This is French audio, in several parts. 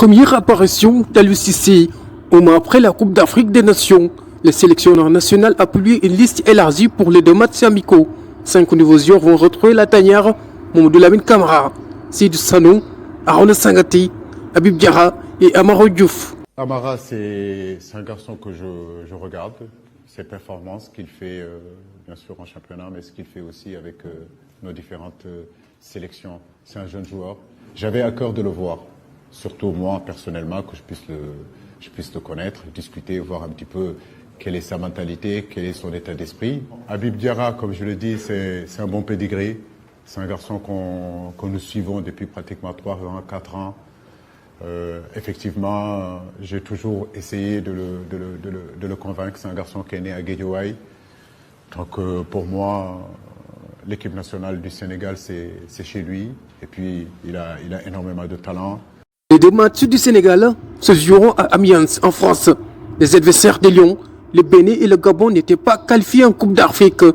Première apparition d'Aliou Cissé. Au mois après la Coupe d'Afrique des Nations, le sélectionneur national a publié une liste élargie pour les 2 matchs amicaux. 5 nouveaux joueurs vont retrouver la tanière: Mamadou Lamine Camara, Seydou Sanou, Arona Sangati, Habib Diarra et Amaro Diouf. Camara, c'est un garçon que je regarde, ses performances qu'il fait bien sûr en championnat, mais ce qu'il fait aussi avec nos différentes sélections. C'est un jeune joueur. J'avais à cœur de le voir, surtout moi personnellement, que je puisse le connaître, discuter, voir un petit peu quelle est sa mentalité, quel est son état d'esprit. Habib Diarra, comme je le dis, c'est un bon pédigré. C'est un garçon que nous suivons depuis pratiquement 3 ans, 4 ans. Effectivement, j'ai toujours essayé de le convaincre. C'est un garçon qui est né à Guédiawaye. Donc pour moi, l'équipe nationale du Sénégal, c'est chez lui. Et puis, il a énormément de talent. Les 2 matchs du Sénégal se joueront à Amiens, en France. Les adversaires des Lions, le Bénin et le Gabon, n'étaient pas qualifiés en Coupe d'Afrique.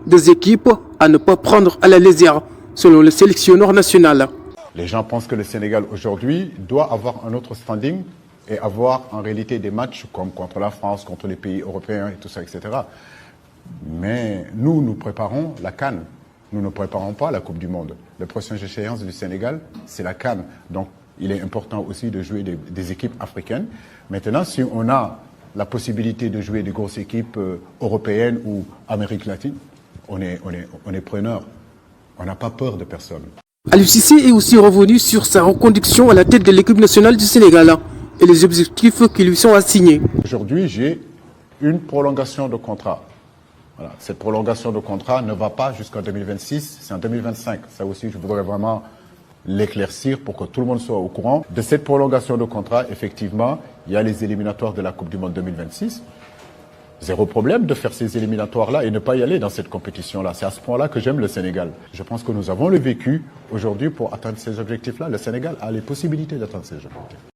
2 équipes à ne pas prendre à la légère, selon le sélectionneur national. Les gens pensent que le Sénégal aujourd'hui doit avoir un autre standing et avoir en réalité des matchs comme contre la France, contre les pays européens et tout ça, etc. Mais nous préparons la CAN. Nous ne préparons pas la Coupe du Monde. La prochaine échéance du Sénégal, c'est la CAN. Donc, il est important aussi de jouer des équipes africaines. Maintenant, si on a la possibilité de jouer des grosses équipes européennes ou Amérique latine, on est preneur. On n'a pas peur de personne. Aliou Cissé est aussi revenu sur sa reconduction à la tête de l'équipe nationale du Sénégal et les objectifs qui lui sont assignés. Aujourd'hui, j'ai une prolongation de contrat. Voilà. Cette prolongation de contrat ne va pas jusqu'en 2026, c'est en 2025. Ça aussi, je voudrais vraiment l'éclaircir pour que tout le monde soit au courant. De cette prolongation de contrat, effectivement, il y a les éliminatoires de la Coupe du Monde 2026. Zéro problème de faire ces éliminatoires-là et ne pas y aller dans cette compétition-là. C'est à ce point-là que j'aime le Sénégal. Je pense que nous avons le vécu aujourd'hui pour atteindre ces objectifs-là. Le Sénégal a les possibilités d'atteindre ces objectifs.